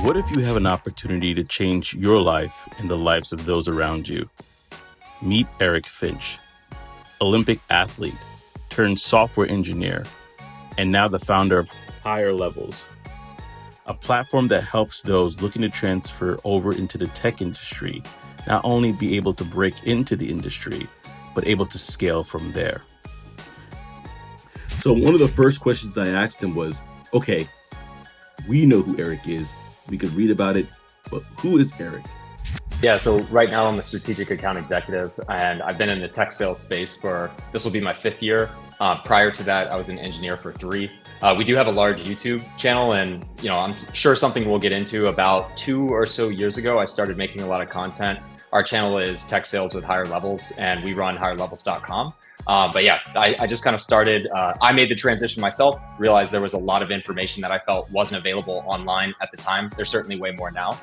What if you have an opportunity to change your life and the lives of those around you? Meet Eric Finch, Olympic athlete turned software engineer, and now the founder of Higher Levels, a platform that helps those looking to transfer over into the tech industry not only be able to break into the industry, but able to scale from there. So one of the first questions I asked him was, okay, we know who Eric is. We could read about it, but who is Eric? Yeah, so right now I'm a strategic account executive, and I've been in the tech sales space this will be my 5th year. Prior to that, I was an engineer for 3. We do have a large YouTube channel, and I'm sure something we'll get into. About 2 or so years ago, I started making a lot of content. Our channel is Tech Sales with Higher Levels, and we run higherlevels.com. But yeah, I just kind of started, I made the transition myself, realized there was a lot of information that I felt wasn't available online at the time. There's certainly way more now,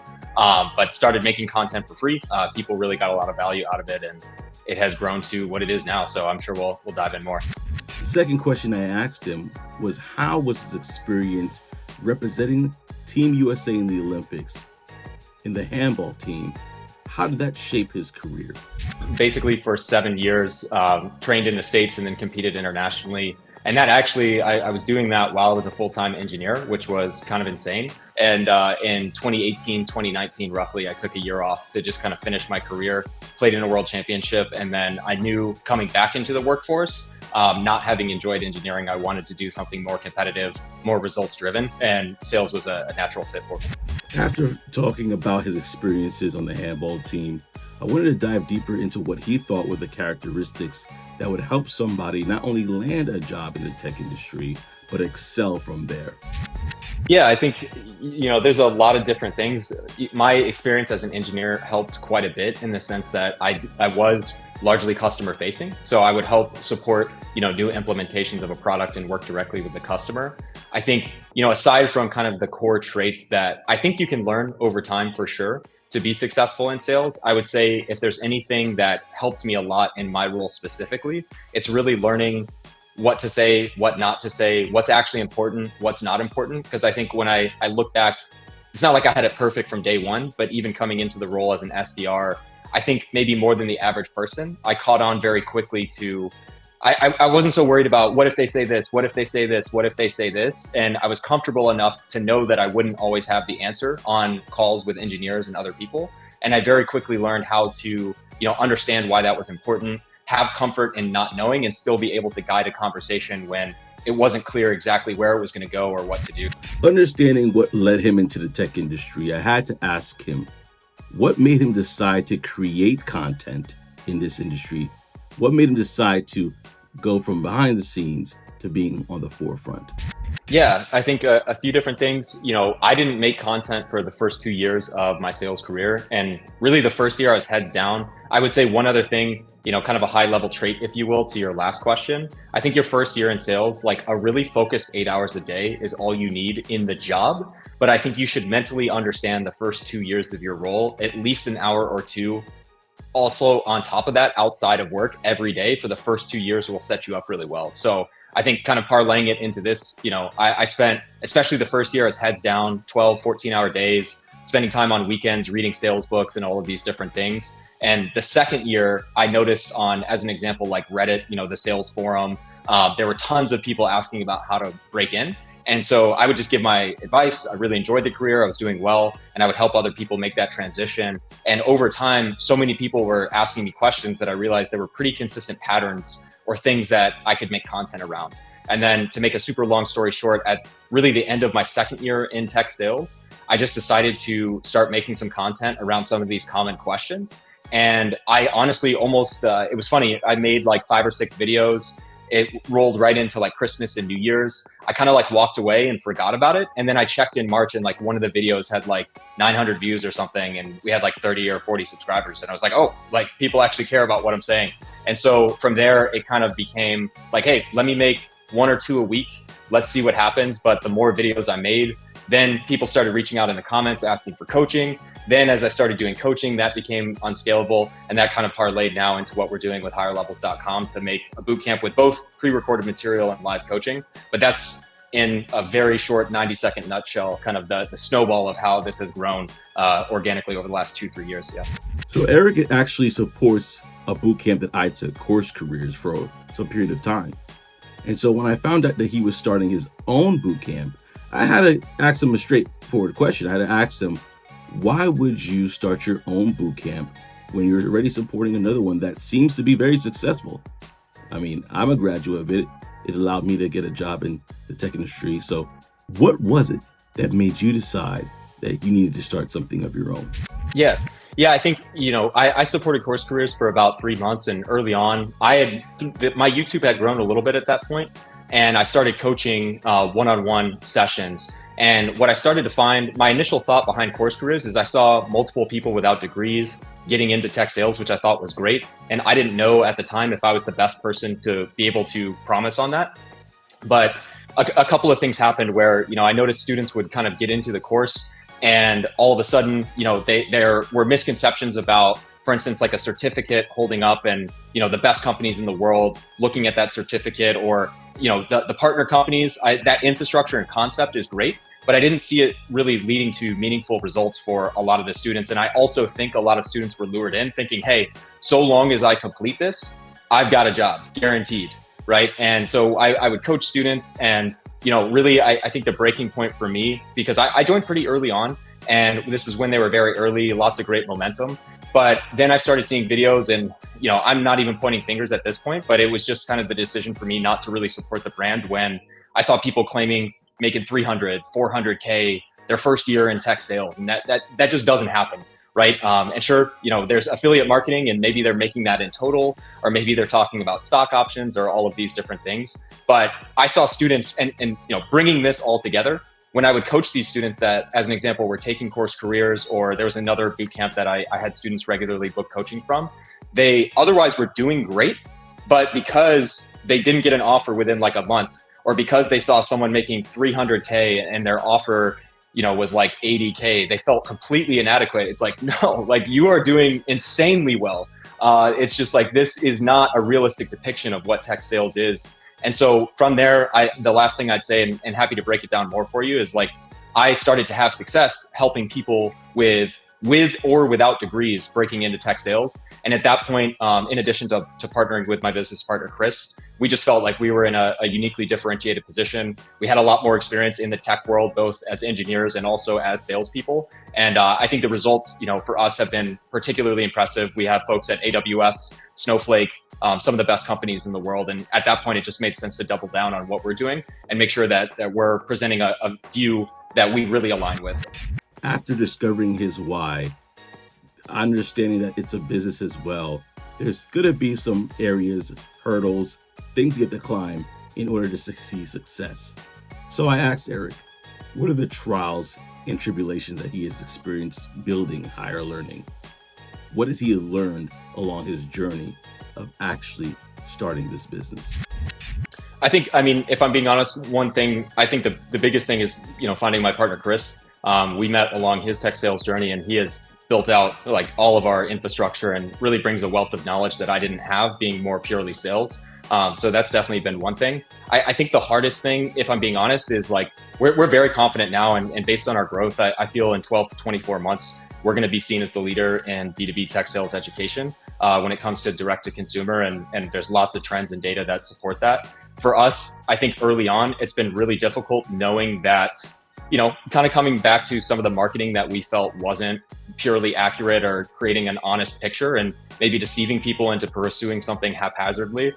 but started making content for free. People really got a lot of value out of it, and it has grown to what it is now. So I'm sure we'll dive in more. The second question I asked him was, how was his experience representing Team USA in the Olympics, in the handball team? How did that shape his career? Basically for 7 years, trained in the States and then competed internationally. And that actually, I was doing that while I was a full-time engineer, which was kind of insane. And in 2018, 2019, roughly, I took a year off to just kind of finish my career, played in a world championship. And then I knew coming back into the workforce, not having enjoyed engineering, I wanted to do something more competitive, more results driven, and sales was a natural fit for me. After talking about his experiences on the handball team, I wanted to dive deeper into what he thought were the characteristics that would help somebody not only land a job in the tech industry, but excel from there. Yeah, I think, there's a lot of different things. My experience as an engineer helped quite a bit in the sense that I was largely customer facing. So I would help support, new implementations of a product and work directly with the customer. I think, aside from kind of the core traits that I think you can learn over time for sure to be successful in sales, I would say if there's anything that helped me a lot in my role specifically, it's really learning what to say, what not to say, what's actually important, what's not important. Because I think when I look back, it's not like I had it perfect from day one, but even coming into the role as an SDR, I think maybe more than the average person, I caught on very quickly to, I wasn't so worried about what if they say this, what if they say this, what if they say this. And I was comfortable enough to know that I wouldn't always have the answer on calls with engineers and other people. And I very quickly learned how to, understand why that was important, have comfort in not knowing, and still be able to guide a conversation when it wasn't clear exactly where it was going to go or what to do. Understanding what led him into the tech industry, I had to ask him, what made him decide to create content in this industry? What made him decide to go from behind the scenes to being on the forefront? Yeah, I think a few different things. I didn't make content for the first 2 years of my sales career. And really the first year I was heads down. I would say one other thing, kind of a high level trait, if you will, to your last question. I think your first year in sales, like a really focused 8 hours a day is all you need in the job. But I think you should mentally understand the first 2 years of your role, at least an hour or two. Also on top of that, outside of work every day for the first 2 years will set you up really well. So I think kind of parlaying it into this, I spent, especially the first year, as heads down, 12, 14-hour days, spending time on weekends, reading sales books and all of these different things. And the second year, I noticed as an example, like Reddit, the sales forum, there were tons of people asking about how to break in. And so I would just give my advice. I really enjoyed the career. I was doing well, and I would help other people make that transition. And over time, so many people were asking me questions that I realized there were pretty consistent patterns or things that I could make content around. And then to make a super long story short, at really the end of my second year in tech sales, I just decided to start making some content around some of these common questions. And I honestly it was funny. I made like 5 or 6 videos. It rolled right into like Christmas and New Year's. I kind of like walked away and forgot about it. And then I checked in March and like one of the videos had like 900 views or something. And we had like 30 or 40 subscribers. And I was like, oh, like people actually care about what I'm saying. And so from there, it kind of became like, hey, let me make 1 or 2 a week. Let's see what happens. But the more videos I made, then people started reaching out in the comments asking for coaching. Then as I started doing coaching, that became unscalable. And that kind of parlayed now into what we're doing with higherlevels.com to make a boot camp with both pre-recorded material and live coaching. But that's in a very short 90-second nutshell, kind of the snowball of how this has grown organically over the last 2-3 years. Yeah. So Eric actually supports a boot camp that I took, Coursecareers, for some period of time. And so when I found out that he was starting his own boot camp, I had to ask him a straightforward question. I had to ask him, why would you start your own boot camp when you're already supporting another one that seems to be very successful? I mean, I'm a graduate of it. It allowed me to get a job in the tech industry. So what was it that made you decide that you needed to start something of your own? Yeah, I think, I supported Coursecareers for about 3 months, and early on, my YouTube had grown a little bit at that point, and I started coaching one-on-one sessions. And what I started to find, my initial thought behind Coursecareers is I saw multiple people without degrees getting into tech sales, which I thought was great. And I didn't know at the time if I was the best person to be able to promise on that. But a couple of things happened where, I noticed students would kind of get into the course, and all of a sudden, there were misconceptions about, for instance, like a certificate holding up, and, the best companies in the world looking at that certificate, or, the partner companies. That infrastructure and concept is great, but I didn't see it really leading to meaningful results for a lot of the students. And I also think a lot of students were lured in thinking, hey, so long as I complete this, I've got a job guaranteed, right? And so I would coach students, and really, I think the breaking point for me, because I joined pretty early on, and this is when they were very early, lots of great momentum. But then I started seeing videos, and, I'm not even pointing fingers at this point, but it was just kind of the decision for me not to really support the brand when I saw people claiming making 300, 400K their first year in tech sales. And that just doesn't happen, right? And sure, there's affiliate marketing, and maybe they're making that in total, or maybe they're talking about stock options or all of these different things. But I saw students and bringing this all together. When I would coach these students that, as an example, were taking Coursecareers, or there was another boot camp that I had students regularly book coaching from, they otherwise were doing great, but because they didn't get an offer within like a month, or because they saw someone making 300K and their offer, was like 80K, they felt completely inadequate. It's like, no, like, you are doing insanely well. It's just like, this is not a realistic depiction of what tech sales is. And so from there, the last thing I'd say, and happy to break it down more for you, is like, I started to have success helping people with or without degrees breaking into tech sales. And at that point, in addition to partnering with my business partner, Chris, we just felt like we were in a uniquely differentiated position. We had a lot more experience in the tech world, both as engineers and also as salespeople. And I think the results, for us have been particularly impressive. We have folks at AWS, Snowflake, some of the best companies in the world. And at that point, it just made sense to double down on what we're doing and make sure that we're presenting a view that we really align with. After discovering his why, understanding that it's a business as well, there's going to be some areas, hurdles, things you have to climb in order to see success. So I asked Eric, what are the trials and tribulations that he has experienced building higher learning? What has he learned along his journey of actually starting this business? If I'm being honest, one thing, I think the biggest thing is, finding my partner, Chris. We met along his tech sales journey, and he has built out like all of our infrastructure and really brings a wealth of knowledge that I didn't have, being more purely sales. So that's definitely been one thing. I think the hardest thing, if I'm being honest, is like, we're very confident now, and based on our growth, I feel in 12 to 24 months, we're going to be seen as the leader in B2B tech sales education when it comes to direct to consumer. And there's lots of trends and data that support that. For us, I think early on, it's been really difficult knowing that, kind of coming back to some of the marketing that we felt wasn't purely accurate or creating an honest picture, and maybe deceiving people into pursuing something haphazardly.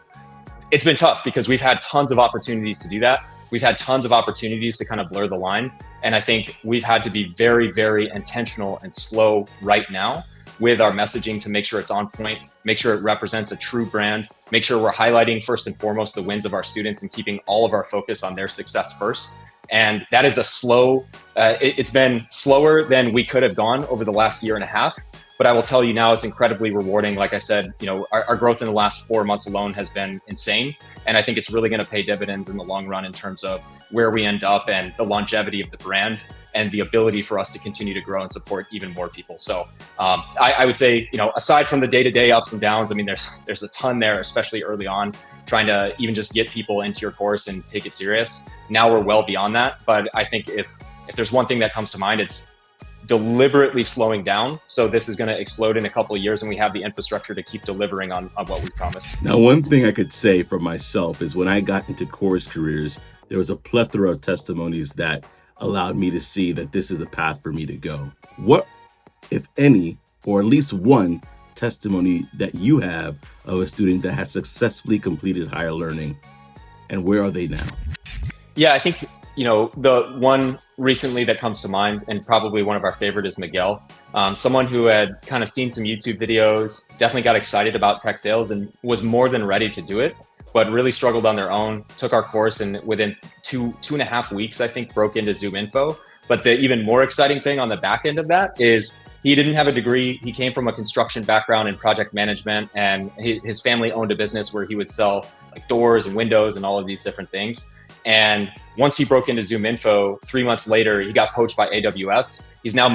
It's been tough because we've had tons of opportunities to do that. We've had tons of opportunities to kind of blur the line. And I think we've had to be very, very intentional and slow right now with our messaging to make sure it's on point, make sure it represents a true brand, make sure we're highlighting first and foremost the wins of our students and keeping all of our focus on their success first. And that is it's been slower than we could have gone over the last year and a half. But I will tell you now, it's incredibly rewarding. Like I said, our growth in the last 4 months alone has been insane. And I think it's really going to pay dividends in the long run in terms of where we end up and the longevity of the brand. and the ability for us to continue to grow and support even more people. So I would say, aside from the day-to-day ups and downs, I mean, there's a ton there, especially early on, trying to even just get people into your course and take it serious. Now we're well beyond that. But I think if there's one thing that comes to mind, it's deliberately slowing down. So this is going to explode in a couple of years, and we have the infrastructure to keep delivering on what we promised. Now, one thing I could say for myself is when I got into Coursecareers, there was a plethora of testimonies that allowed me to see that this is the path for me to go. What, if any, or at least one testimony that you have of a student that has successfully completed higher learning, and where are they now? Yeah, I think, the one recently that comes to mind, and probably one of our favorite, is Miguel. Someone who had kind of seen some YouTube videos, definitely got excited about tech sales and was more than ready to do it, but really struggled on their own, took our course, and within two and a half weeks, I think, broke into Zoom Info. But the even more exciting thing on the back end of that is he didn't have a degree. He came from a construction background in project management, and his family owned a business where he would sell like doors and windows and all of these different things. And once he broke into Zoom Info, 3 months later, he got poached by AWS. He's now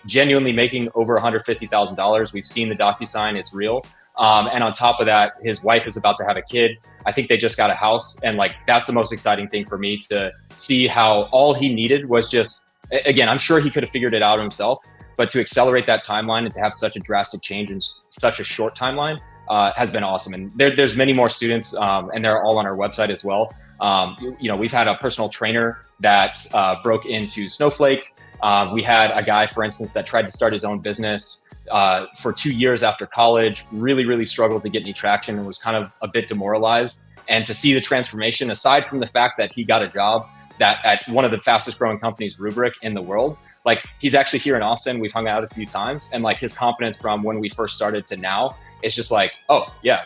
genuinely making over $150,000. We've seen the DocuSign, it's real. And on top of that, his wife is about to have a kid. I think they just got a house. And that's the most exciting thing for me, to see how all he needed was just, again, I'm sure he could have figured it out himself, but to accelerate that timeline and to have such a drastic change in such a short timeline has been awesome. And there's many more students, and they're all on our website as well. We've had a personal trainer that broke into Snowflake. We had a guy, for instance, that tried to start his own business for 2 years after college, really struggled to get any traction and was kind of a bit demoralized. And to see the transformation, aside from the fact that he got a job that at one of the fastest growing companies, Rubrik, in the world, he's actually here in Austin. We've hung out a few times, and his confidence from when we first started to now, it's just oh yeah,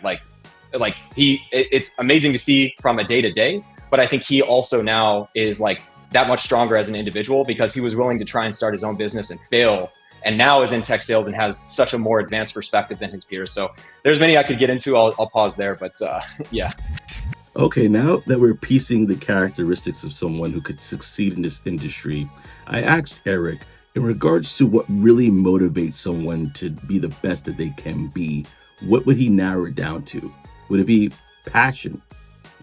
it's amazing to see from a day to day. But I think he also now is that much stronger as an individual, because he was willing to try and start his own business and fail, and now is in tech sales and has such a more advanced perspective than his peers. So there's many I could get into. I'll pause there, but yeah. Okay, now that we're piecing the characteristics of someone who could succeed in this industry, I asked Eric, in regards to what really motivates someone to be the best that they can be, what would he narrow it down to? Would it be passion?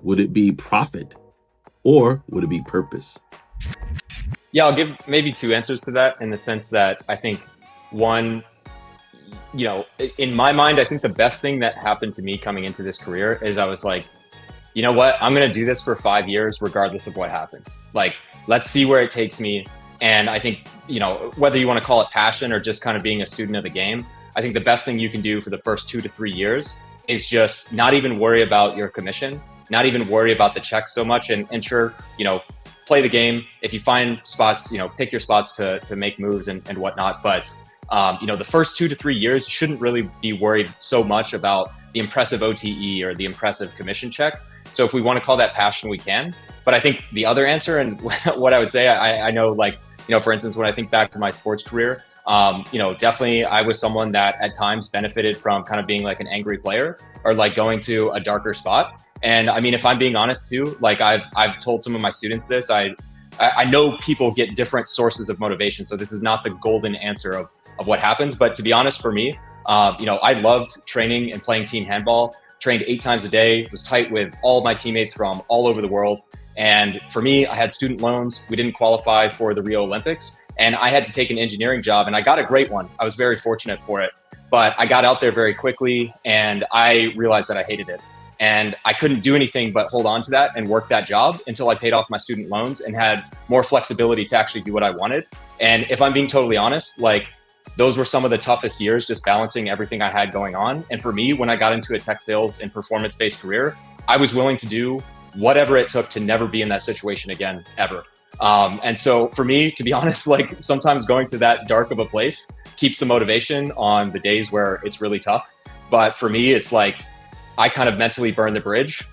Would it be profit? Or would it be purpose? Yeah, I'll give maybe two answers to that, in the sense that I think one, in my mind, I think the best thing that happened to me coming into this career is I was you know what, I'm going to do this for 5 years, regardless of what happens. Let's see where it takes me. And I think, whether you want to call it passion or just kind of being a student of the game, I think the best thing you can do for the first 2 to 3 years is just not even worry about your commission, not even worry about the check so much, and ensure, play the game. If you find spots, pick your spots to make moves and whatnot. But, the first 2 to 3 years, you shouldn't really be worried so much about the impressive OTE or the impressive commission check. So if we want to call that passion, we can. But I think the other answer, and what I would say, I know, for instance, when I think back to my sports career, definitely I was someone that at times benefited from kind of being an angry player, or going to a darker spot. And I mean, if I'm being honest too, I've told some of my students this, I know people get different sources of motivation. So this is not the golden answer of what happens. But to be honest, for me, I loved training and playing team handball, trained 8 times a day, was tight with all my teammates from all over the world. And for me, I had student loans. We didn't qualify for the Rio Olympics, and I had to take an engineering job, and I got a great one. I was very fortunate for it, but I got out there very quickly, and I realized that I hated it. And I couldn't do anything but hold on to that and work that job until I paid off my student loans and had more flexibility to actually do what I wanted. And if I'm being totally honest, those were some of the toughest years, just balancing everything I had going on. And for me, when I got into a tech sales and performance-based career, I was willing to do whatever it took to never be in that situation again, ever. And so for me, to be honest, sometimes going to that dark of a place keeps the motivation on the days where it's really tough. But for me, it's I kind of mentally burn the bridge.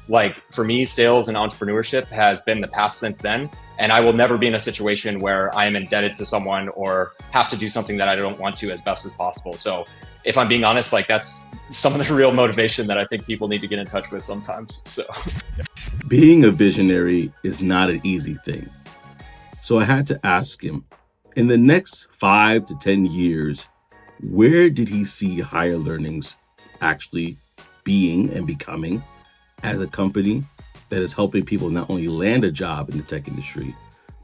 For me, sales and entrepreneurship has been the path since then. And I will never be in a situation where I am indebted to someone or have to do something that I don't want to as best as possible. So if I'm being honest, that's some of the real motivation that I think people need to get in touch with sometimes. So yeah. Being a visionary is not an easy thing. So I had to ask him, In the next 5 to 10 years, where did he see higher learnings actually being and becoming as a company that is helping people not only land a job in the tech industry,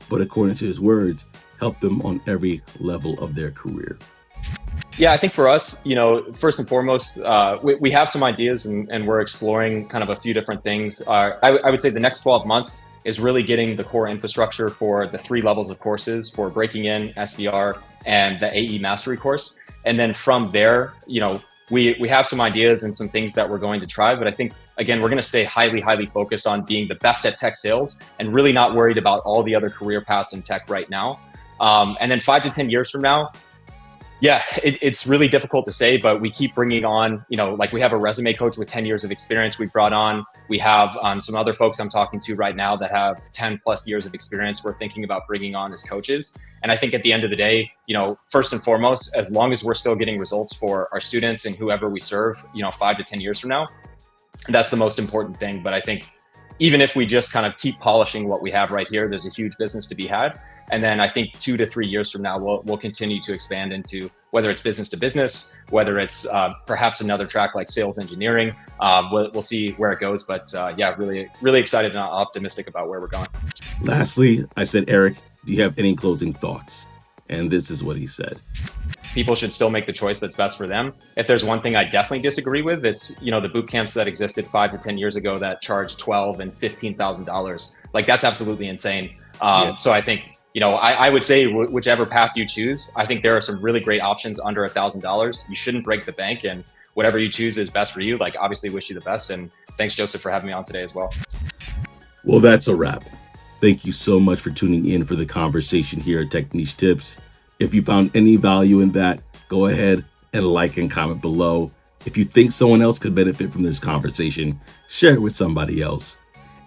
but according to his words, help them on every level of their career? Yeah, I think for us, first and foremost, we have some ideas and we're exploring kind of a few different things. I would say the next 12 months is really getting the core infrastructure for the 3 levels of courses for breaking in, SDR, and the AE mastery course. And then from there, we have some ideas and some things that we're going to try. But I think, again, we're going to stay highly focused on being the best at tech sales and really not worried about all the other career paths in tech right now. And then 5 to 10 years from now, yeah, it's really difficult to say, but we keep bringing on, like we have a resume coach with 10 years of experience we've brought on. We have some other folks I'm talking to right now that have 10 plus years of experience we're thinking about bringing on as coaches. And I think at the end of the day, first and foremost, as long as we're still getting results for our students and whoever we serve, 5 to 10 years from now, that's the most important thing. But I think even if we just kind of keep polishing what we have right here, there's a huge business to be had. And then I think 2 to 3 years from now, we'll continue to expand into whether it's business to business, whether it's perhaps another track like sales engineering. We'll see where it goes. But yeah, really excited and optimistic about where we're going. Lastly, I said, Eric, do you have any closing thoughts? And this is what he said. People should still make the choice that's best for them. If there's one thing I definitely disagree with, it's, the boot camps that existed 5 to 10 years ago that charged $12,000 and $15,000. Like, that's absolutely insane. So I think, I would say whichever path you choose, I think there are some really great options under $1,000. You shouldn't break the bank, and whatever you choose is best for you. Like, obviously wish you the best. And thanks, Joseph, for having me on today as well. Well, that's a wrap. Thank you so much for tuning in for the conversation here at Techniche Tips. If you found any value in that, go ahead and like and comment below. If you think someone else could benefit from this conversation, share it with somebody else.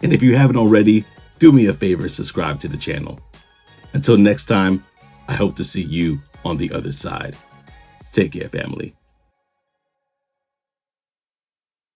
And if you haven't already, do me a favor, subscribe to the channel. Until next time, I hope to see you on the other side. Take care, family.